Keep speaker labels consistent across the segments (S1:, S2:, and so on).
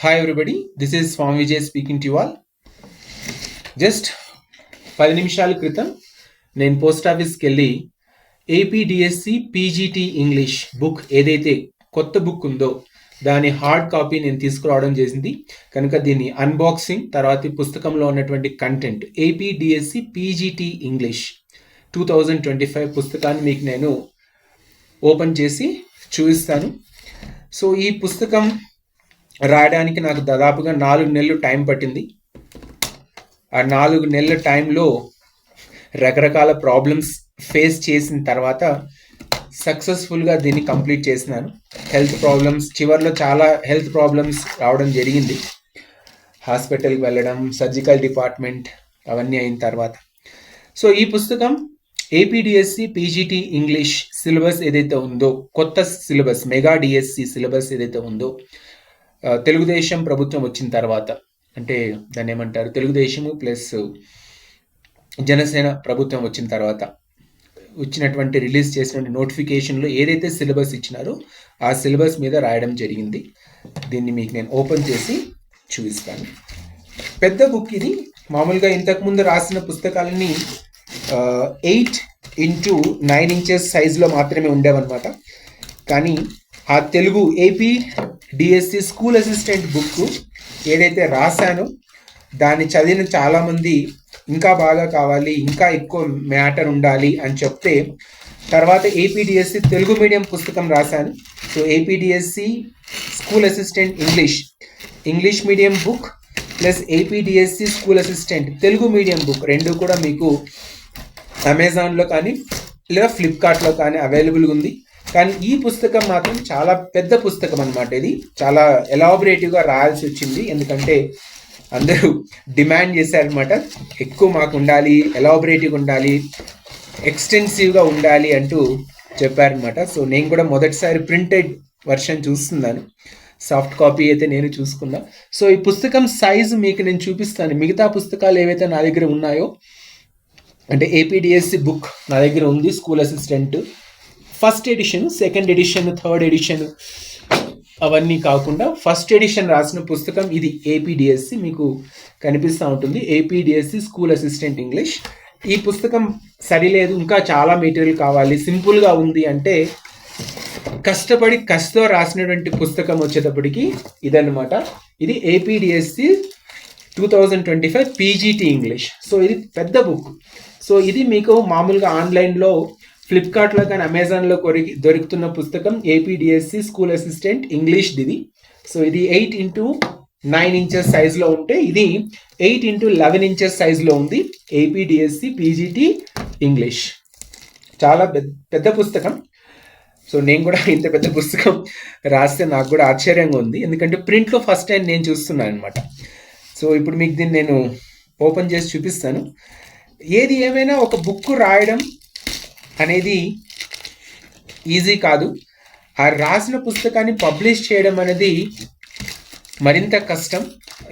S1: Hi everybody, this is Swami Vijay speaking to you all. Just 10 నిమిషాల క్రితం నేను post ఆఫీస్కి వెళ్ళి ఏపీడిఎస్సి పీజీటీ ఇంగ్లీష్ బుక్ ఏదైతే కొత్త బుక్ ఉందో దాని హార్డ్ కాపీ నేను తీసుకురావడం చేసింది. కనుక దీన్ని అన్బాక్సింగ్ తర్వాత ఈ పుస్తకంలో ఉన్నటువంటి కంటెంట్ ఏపీడిఎస్సి పీజీటీ ఇంగ్లీష్ 2025 పుస్తకాన్ని మీకు నేను ఓపెన్ చేసి చూపిస్తాను. సో ఈ పుస్తకం రాయడానికి నాకు దాదాపుగా 4 నెలలు టైం పట్టింది. ఆ 4 నెలల టైంలో రకరకాల ప్రాబ్లమ్స్ ఫేస్ చేసిన తర్వాత సక్సెస్ఫుల్గా దీన్ని కంప్లీట్ చేసినాను. హెల్త్ ప్రాబ్లమ్స్ చివరిలో చాలా హెల్త్ ప్రాబ్లమ్స్ రావడం జరిగింది. హాస్పిటల్కి వెళ్ళడం, సర్జికల్ డిపార్ట్మెంట్ అవన్నీ అయిన తర్వాత సో ఈ పుస్తకం ఏపీడిఎస్సి పీజీటీ ఇంగ్లీష్ సిలబస్ ఏదైతే ఉందో, కొత్త సిలబస్ మెగా డిఎస్సి సిలబస్ ఏదైతే ఉందో, తెలుగుదేశం ప్రభుత్వం వచ్చిన తర్వాత, అంటే దాన్ని ఏమంటారు, తెలుగుదేశము ప్లస్ జనసేన ప్రభుత్వం వచ్చిన తర్వాత వచ్చినటువంటి రిలీజ్ చేసినటువంటి నోటిఫికేషన్లో ఏదైతే సిలబస్ ఇచ్చినారో ఆ సిలబస్ మీద రాయడం జరిగింది. దీన్ని మీకు నేను ఓపెన్ చేసి చూపిస్తాను. పెద్ద బుక్ ఇది. మామూలుగా ఇంతకుముందు రాసిన పుస్తకాలని 8x9 ఇంచెస్ సైజులో మాత్రమే ఉండేవన్నమాట. కానీ ఆ Telugu AP DSC school assistant book ఏదైతే రాశానో దాన్ని చదివిన చాలామంది ఇంకా బాగా కావాలి, ఇంకా ఎక్కువ మ్యాటర్ ఉండాలి అని చెప్తే తర్వాత ఏపీడిఎస్సి తెలుగు మీడియం పుస్తకం రాశాను. So APDSC school assistant English medium book plus APDSC school assistant Telugu medium book రెండు కూడా మీకు అమెజాన్లో కానీ లేదా ఫ్లిప్కార్ట్లో కానీ అవైలబుల్గా ఉంది. కానీ ఈ పుస్తకం మాత్రం చాలా పెద్ద పుస్తకం అనమాట. ఇది చాలా ఎలాబొరేటివ్గా రాయాల్సి వచ్చింది, ఎందుకంటే అందరూ డిమాండ్ చేశారనమాట. ఎక్కువ మాకు ఉండాలి, ఎలాబొరేటివ్గా ఉండాలి, ఎక్స్టెన్సివ్గా ఉండాలి అంటూ చెప్పారనమాట. సో నేను కూడా మొదటిసారి ప్రింటెడ్ వర్షన్ చూస్తున్నాను. సాఫ్ట్ కాపీ అయితే నేను చూసుకున్నా. సో ఈ పుస్తకం సైజు మీకు నేను చూపిస్తాను. మిగతా పుస్తకాలు ఏవైతే నా దగ్గర ఉన్నాయో, అంటే ఏపీడిఎస్సి బుక్ నా దగ్గర ఉంది, school assistant first edition, second edition, third edition అవన్నీ కాకుండా ఫస్ట్ ఎడిషన్ రాసిన పుస్తకం ఇది. ఏపీడిఎస్సి మీకు కనిపిస్తూ ఉంటుంది, ఏపీడిఎస్సి స్కూల్ అసిస్టెంట్ ఇంగ్లీష్. ఈ పుస్తకం సరిలేదు, ఇంకా చాలా మెటీరియల్ కావాలి, సింపుల్గా ఉంది అంటే కష్టపడి కష్టతో రాసినటువంటి పుస్తకం వచ్చేటప్పటికి ఇదన్నమాట. ఇది ఏపీడిఎస్సి 2025 పీజీటీ ఇంగ్లీష్. సో ఇది పెద్ద బుక్. సో ఇది మీకు మామూలుగా ఆన్లైన్లో ఫ్లిప్కార్ట్లో కానీ అమెజాన్లో దొరుకుతున్న పుస్తకం ఏపీడిఎస్సి స్కూల్ అసిస్టెంట్ ఇంగ్లీష్ ఇది. సో ఇది 8x9 ఇంచెస్ సైజులో ఉంటే ఇది 8x11 ఇంచెస్ సైజులో ఉంది. ఏపీడిఎస్సి పీజీటీ ఇంగ్లీష్ చాలా పెద్ద పుస్తకం. సో నేను కూడా ఇంత పెద్ద పుస్తకం రాస్తే నాకు కూడా ఆశ్చర్యంగా ఉంది, ఎందుకంటే ప్రింట్లో ఫస్ట్ టైం నేను చూస్తున్నాను అనమాట. సో ఇప్పుడు మీకు దీన్ని నేను ఓపెన్ చేసి చూపిస్తాను. ఏది ఏమైనా ఒక బుక్ రాయడం అనేది ఈజీ కాదు. ఆ రాసిన పుస్తకాన్ని పబ్లిష్ చేయడం అనేది మరింత కష్టం.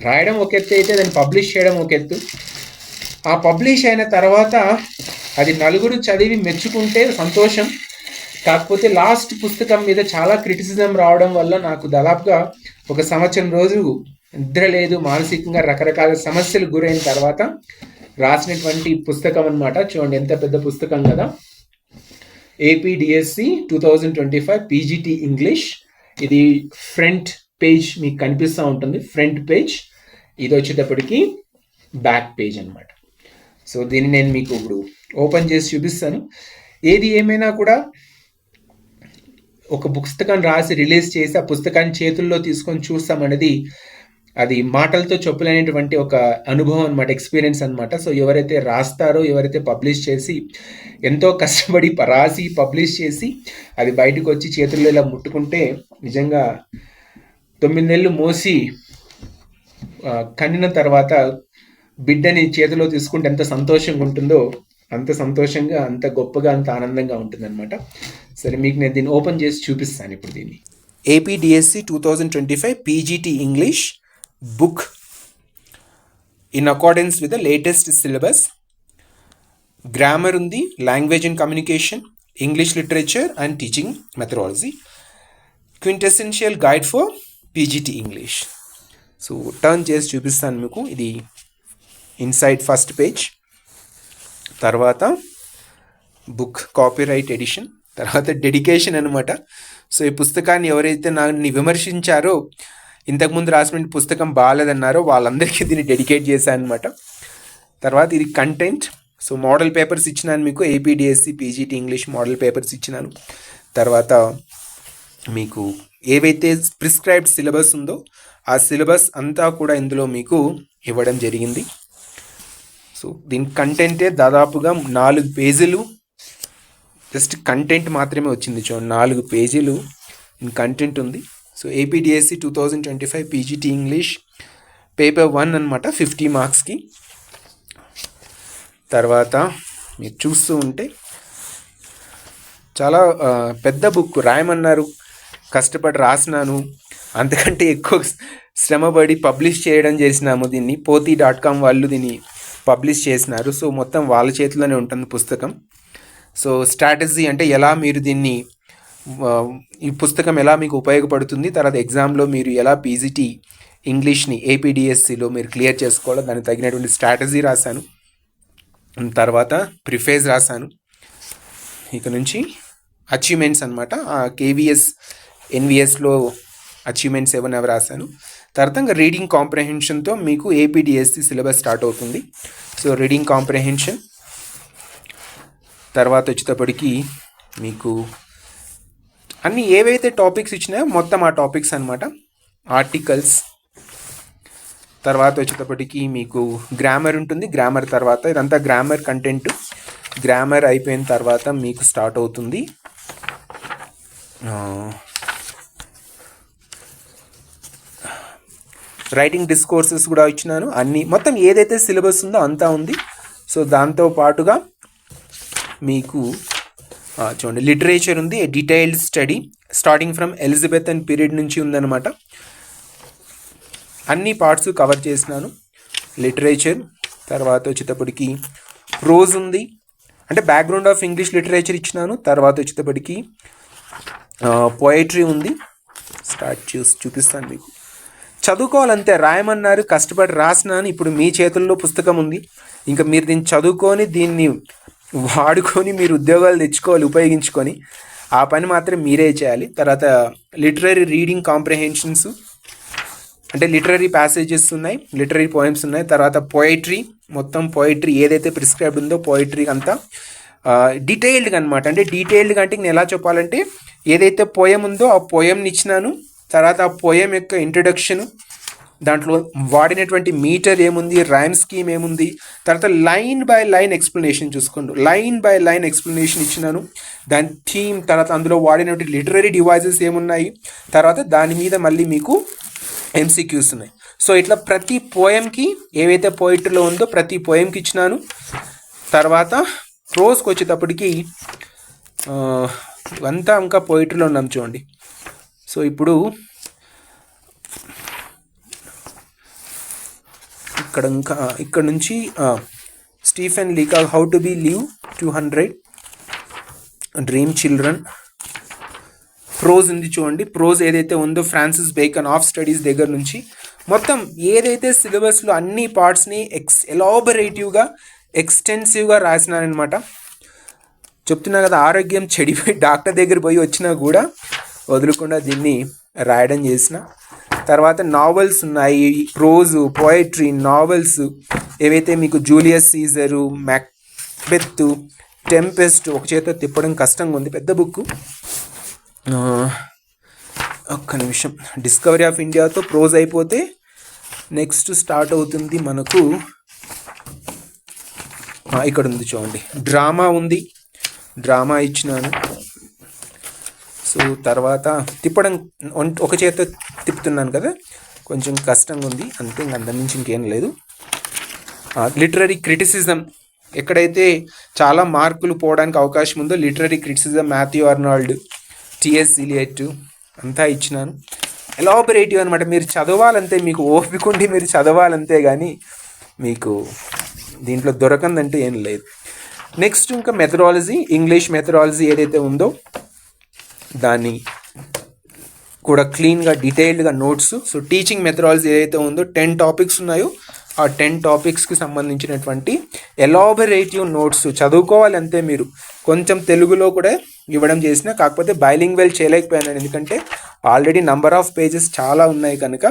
S1: రాయడం ఒక ఎత్తు అయితే దాన్ని పబ్లిష్ చేయడం ఒక ఎత్తు. ఆ పబ్లిష్ అయిన తర్వాత అది నలుగురు చదివి మెచ్చుకుంటే సంతోషం. కాకపోతే లాస్ట్ పుస్తకం మీద చాలా క్రిటిసిజం రావడం వల్ల నాకు దాదాపుగా 1 సంవత్సరం రోజు నిద్ర లేదు, మానసికంగా రకరకాల సమస్యలు గురైన తర్వాత రాసినటువంటి పుస్తకం అన్నమాట. చూడండి ఎంత పెద్ద పుస్తకం కదా. APDSC 2025 PGT English. ఇది ఫ్రంట్ పేజ్ మీకు కనిపిస్తూ ఉంటుంది, ఫ్రంట్ పేజ్. ఇది వచ్చేటప్పటికి బ్యాక్ పేజ్ అనమాట. సో దీన్ని నేను మీకు ఇప్పుడు ఓపెన్ చేసి చూపిస్తాను. ఏది ఏమైనా కూడా ఒక పుస్తకం రాసి రిలీజ్ చేసి ఆ పుస్తకాన్ని చేతుల్లో తీసుకొని చూస్తామనేది అది మాటలతో చెప్పలేనటువంటి ఒక అనుభవం అనమాట, ఎక్స్పీరియన్స్ అనమాట. సో ఎవరైతే రాస్తారో, ఎవరైతే పబ్లిష్ చేసి ఎంతో కష్టపడి రాసి పబ్లిష్ చేసి అది బయటకు వచ్చి చేతుల్లో ఇలా ముట్టుకుంటే నిజంగా 9 నెలలు మోసి కనిన తర్వాత బిడ్డని చేతిలో తీసుకుంటే ఎంత సంతోషంగా ఉంటుందో అంత సంతోషంగా, అంత గొప్పగా, అంత ఆనందంగా ఉంటుందన్నమాట. సరే మీకు నేను దీన్ని ఓపెన్ చేసి చూపిస్తాను ఇప్పుడు. దీన్ని APDSC 2025 PGT English book in accordance with the latest syllabus. Grammar undi, language and communication, English literature and teaching methodology, quintessential guide for PGT English. So turn చేసి చూపిస్తాను మీకు. ఇది ఇన్సైడ్ ఫస్ట్ పేజ్, తర్వాత book copyright edition, తర్వాత dedication అనమాట. So ఈ పుస్తకాన్ని ఎవరైతే నన్ను విమర్శించారో, ఇంతకుముందు రాసిన పుస్తకం బాగాలేదన్నారో వాళ్ళందరికీ దీన్ని డెడికేట్ చేశాను అనమాట. తర్వాత ఇది కంటెంట్. సో మోడల్ పేపర్స్ ఇచ్చినాను మీకు, APDSC PGT English model papers ఇచ్చినాను. తర్వాత మీకు ఏవైతే ప్రిస్క్రైబ్డ్ సిలబస్ ఉందో ఆ సిలబస్ అంతా కూడా ఇందులో మీకు ఇవ్వడం జరిగింది. సో దీని కంటెంటే దాదాపుగా 4 పేజీలు, జస్ట్ కంటెంట్ మాత్రమే వచ్చింది. చూడండి 4 పేజీలు కంటెంట్ ఉంది. So APDSC 2025 PGT English paper 1 అనమాట, 50 మార్క్స్కి. తర్వాత మీరు చూస్తూ ఉంటే చాలా పెద్ద బుక్, రాయమన్నారు, కష్టపడి రాసినాను, అంతకంటే ఎక్కువ శ్రమపడి పబ్లిష్ చేయడం చేసినాము. దీన్ని పోతి.com వాళ్ళు దీన్ని పబ్లిష్ చేసినారు. సో మొత్తం వాళ్ళ చేతిలోనే ఉంటుంది పుస్తకం. సో స్ట్రాటజీ అంటే ఎలా మీరు దీన్ని, ఈ పుస్తకం ఎలా మీకు ఉపయోగపడుతుంది, తర్వాత ఎగ్జామ్లో మీరు ఎలా పీజీటీ ఇంగ్లీష్ని ఏపీడిఎస్సిలో మీరు క్లియర్ చేసుకోవాలో దానికి తగినటువంటి స్ట్రాటజీ రాశాను. తర్వాత ప్రిఫేజ్ రాశాను. ఇక నుంచి అచీవ్మెంట్స్ అనమాట, కేవీఎస్ ఎన్విఎస్లో అచీవ్మెంట్స్ ఏమైనా రాశాను. తర్వాత ఇంకా రీడింగ్ కాంప్రహెన్షన్తో మీకు ఏపీడిఎస్సి సిలబస్ స్టార్ట్ అవుతుంది. సో రీడింగ్ కాంప్రహెన్షన్ తర్వాత వచ్చేటప్పటికి మీకు అన్ని ఏవైతే టాపిక్స్ ఇచ్చినాయో మొత్తం ఆ టాపిక్స్ అనమాట. ఆర్టికల్స్, తర్వాత వచ్చేటప్పటికి మీకు గ్రామర్ ఉంటుంది. గ్రామర్ తర్వాత ఇదంతా గ్రామర్ కంటెంట్. గ్రామర్ అయిపోయిన తర్వాత మీకు స్టార్ట్ అవుతుంది రైటింగ్ డిస్కోర్సెస్ కూడా ఇచ్చినాను. అన్నీ మొత్తం ఏదైతే సిలబస్ ఉందో అంతా ఉంది. సో దాంతో పాటుగా మీకు చూడండి లిటరేచర్ ఉంది, detailed study starting from Elizabethan period నుంచి ఉందన్నమాట. అన్ని పార్ట్స్ కవర్ చేసినాను. లిటరేచర్ తర్వాత వచ్చేటప్పటికి ప్రోజ్ ఉంది, అంటే బ్యాక్గ్రౌండ్ ఆఫ్ ఇంగ్లీష్ లిటరేచర్ ఇచ్చినాను. తర్వాత వచ్చేటప్పటికి పోయట్రీ ఉంది, స్టార్ట్ చేసి చూపిస్తాను మీకు. చదువుకోవాలంతే, రాయమన్నారు, కష్టపడి రాసినాను. ఇప్పుడు మీ చేతుల్లో పుస్తకం ఉంది, ఇంకా మీరు దీన్ని చదువుకొని దీన్ని వాడుకొని మీరు ఉద్యోగాలు తెచ్చుకోవాలి, ఉపయోగించుకొని. ఆ పని మాత్రం మీరే చేయాలి. తర్వాత లిటరరీ రీడింగ్ కాంప్రహెన్షన్స్, అంటే లిటరరీ ప్యాసేజెస్ ఉన్నాయి, లిటరరీ పోయమ్స్ ఉన్నాయి. తర్వాత పోయిటరీ, మొత్తం పోయిటరీ ఏదైతే ప్రిస్క్రైబ్డ్ ఉందో పోయిటరీ అంతా డీటెయిల్డ్గా అనమాట. అంటే డీటెయిల్డ్గా అంటే నేను ఎలా చెప్పాలంటే ఏదైతే పోయం ఉందో ఆ పోయంని ఇచ్చినాను. తర్వాత ఆ పోయం యొక్క ఇంట్రడక్షన్, దాంట్లో వాడినటువంటి మీటర్ ఏముంది, రైమ్ స్కీమ్ ఏముంది, తర్వాత లైన్ బై లైన్ ఎక్స్ప్లెనేషన్ చూసుకోండి. లైన్ బై లైన్ ఎక్స్ప్లెనేషన్ ఇచ్చినాను. దాని థీమ్, తర్వాత అందులో వాడినటువంటి లిటరరీ డివైజెస్ ఏమున్నాయి, తర్వాత దాని మీద మళ్ళీ మీకు ఎంసీక్యూస్ ఉన్నాయి. సో ఇట్లా ప్రతి పోయంకి ఏవైతే పోయిటరీలో ఉందో ప్రతి పోయంకి ఇచ్చినాను. తర్వాత ప్రోజ్కి వచ్చేటప్పటికి ఇవంతా ఇంకా పోయిటరీలో ఉన్నాం చూడండి. సో ఇప్పుడు ఇక్కడ నుంచి Stephen లీకా how to be leave 200, dream children, prose ఉంది చూడండి. ప్రోజ్ ఏదైతే ఉందో ఫ్రాన్సిస్ బేకన్ ఆఫ్ స్టడీస్ దగ్గర నుంచి మొత్తం ఏదైతే సిలబస్లో అన్ని పార్ట్స్ని ఎలాబరేటివ్గా ఎక్స్టెన్సివ్గా రాసినానమాట. చెప్తున్నా కదా, ఆరోగ్యం చెడిపోయి డాక్టర్ దగ్గర పోయి వచ్చినా కూడా వదలకుండా దీన్ని రాయడం చేసిన. తర్వాత నావెల్స్ ఉన్నాయి, ప్రోజు, పోయట్రీ, నావెల్స్ ఏవైతే మీకు జూలియస్ సీజరు, మ్యాక్బెత్, టెంపెస్ట్, ఒక చేత తిప్పడం కష్టంగా ఉంది, పెద్ద బుక్. ఒక్క నిమిషం. డిస్కవరీ ఆఫ్ ఇండియాతో ప్రోజ్ అయిపోతే నెక్స్ట్ స్టార్ట్ అవుతుంది మనకు. ఇక్కడ ఉంది చూడండి, డ్రామా ఉంది, డ్రామా ఇచ్చినాను. సో తర్వాత తిప్పడం ఒక చేత తిప్పుతున్నాను కదా, కొంచెం కష్టంగా ఉంది అంతే, అంతకు మించి ఇంకేం లేదు. లిటరరీ క్రిటిసిజం, ఎక్కడైతే చాలా మార్కులు పోవడానికి అవకాశం ఉందో literary criticism, Matthew Arnold, TS Elliot అంతా ఇచ్చినాను. ఎలాబరేటివ్ అనమాట. మీరు చదవాలంతే, మీకు ఓపిక ఉండి మీరు చదవాలంతే, కానీ మీకు దీంట్లో దొరకందంటే ఏం లేదు. నెక్స్ట్ ఇంకా మెథడాలజీ, ఇంగ్లీష్ మెథడాలజీ ఏదైతే ఉందో దాన్ని కూడా క్లీన్గా డీటెయిల్డ్గా నోట్స్. సో టీచింగ్ మెథడాలజీ ఏదైతే ఉందో 10 టాపిక్స్ ఉన్నాయో ఆ 10 టాపిక్స్కి సంబంధించినటువంటి ఎలాబరేటివ్ నోట్స్ చదువుకోవాలి అంతే. మీరు కొంచెం తెలుగులో కూడా ఇవ్వడం చేసిన, కాకపోతే బైలింగ్వెల్ చేయలేకపోయాను ఎందుకంటే ఆల్రెడీ నంబర్ ఆఫ్ పేజెస్ చాలా ఉన్నాయి కనుక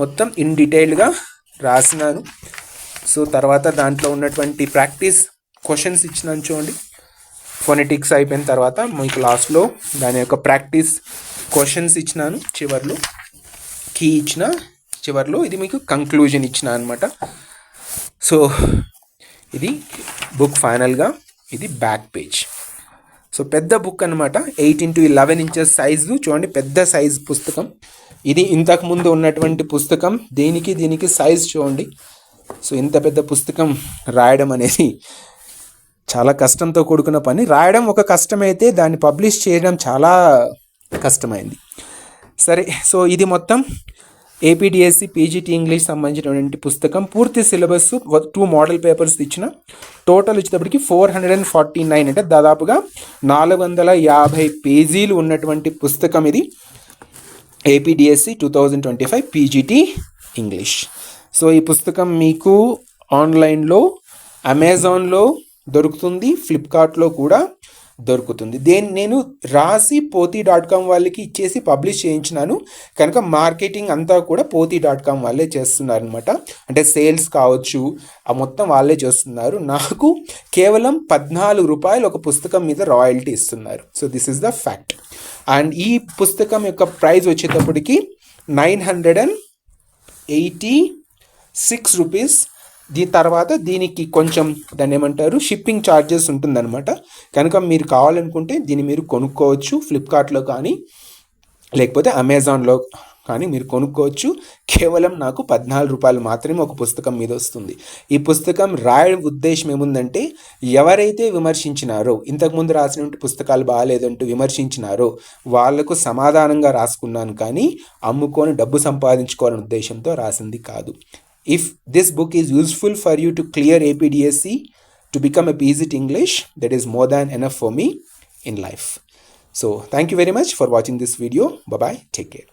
S1: మొత్తం ఇన్ డీటెయిల్డ్గా రాసినాను. సో తర్వాత దాంట్లో ఉన్నటువంటి ప్రాక్టీస్ క్వశ్చన్స్ ఇచ్చినాను చూడండి. ఫొనెటిక్స్ అయిపోయిన తర్వాత మీకు లాస్ట్లో దాని యొక్క ప్రాక్టీస్ క్వశ్చన్స్ ఇచ్చినాను, చివర్లో కీ ఇచ్చిన, చివర్లో ఇది మీకు కంక్లూజన్ ఇచ్చిన అనమాట. సో ఇది బుక్ ఫైనల్గా ఇది బ్యాక్ పేజ్. సో పెద్ద బుక్ అనమాట, 8 x 11 inches సైజు చూడండి, పెద్ద సైజ్ పుస్తకం ఇది. ఇంతకుముందు ఉన్నటువంటి పుస్తకం దీనికి సైజ్ చూడండి. సో ఇంత పెద్ద పుస్తకం రాయడం అనేది చాలా కష్టంతో కూడుకున్న పని. రాయడం ఒక కష్టమైతే దాన్ని పబ్లిష్ చేయడం చాలా కష్టమైంది. సరే, సో ఇది మొత్తం ఏపీడిఎస్సి పీజీటీ ఇంగ్లీష్ సంబంధించినటువంటి పుస్తకం. పూర్తి సిలబస్ 2 మోడల్ పేపర్స్ ఇచ్చిన, టోటల్ వచ్చేటప్పటికి 449 అంటే దాదాపుగా 450 పేజీలు ఉన్నటువంటి పుస్తకం ఇది, ఏపీడిఎస్సి 2025 పీజీటీ ఇంగ్లీష్. సో ఈ పుస్తకం మీకు ఆన్లైన్లో అమెజాన్లో దొరుకుతుంది, ఫ్లిప్కార్ట్లో కూడా దొరుకుతుంది. నేను రాసి pothi.com వాళ్ళకి ఇచ్చేసి పబ్లిష్ చేయించినాను కనుక మార్కెటింగ్ అంతా కూడా pothi.com వాళ్ళే చేస్తున్నారు అనమాట. అంటే సేల్స్ కావచ్చు ఆ మొత్తం వాళ్ళే చేస్తున్నారు. నాకు కేవలం 14 రూపాయలు ఒక పుస్తకం మీద రాయల్టీ ఇస్తున్నారు. So this is the fact. And ఈ పుస్తకం యొక్క ప్రైస్ వచ్చేటప్పటికి 986 రూపీస్. దీని తర్వాత దీనికి కొంచెం దాన్ని ఏమంటారు షిప్పింగ్ ఛార్జెస్ ఉంటుందన్నమాట. కనుక మీరు కావాలనుకుంటే దీన్ని మీరు కొనుక్కోవచ్చు, ఫ్లిప్కార్ట్లో కానీ లేకపోతే అమెజాన్లో కానీ మీరు కొనుక్కోవచ్చు. కేవలం నాకు 14 రూపాయలు మాత్రమే ఒక పుస్తకం మీద వస్తుంది. ఈ పుస్తకం రాయడం ఉద్దేశం ఏముందంటే, ఎవరైతే విమర్శించినారో, ఇంతకుముందు రాసినటువంటి పుస్తకాలు బాగాలేదంటూ విమర్శించినారో వాళ్లకు సమాధానంగా రాసుకున్నాను, కానీ అమ్ముకొని డబ్బు సంపాదించుకోవాలనే ఉద్దేశంతో రాసింది కాదు. If this book is useful for you to clear APDSC to become a PGT English, that is more than enough for me in life. So thank you very much for watching this video. Bye bye. Take care.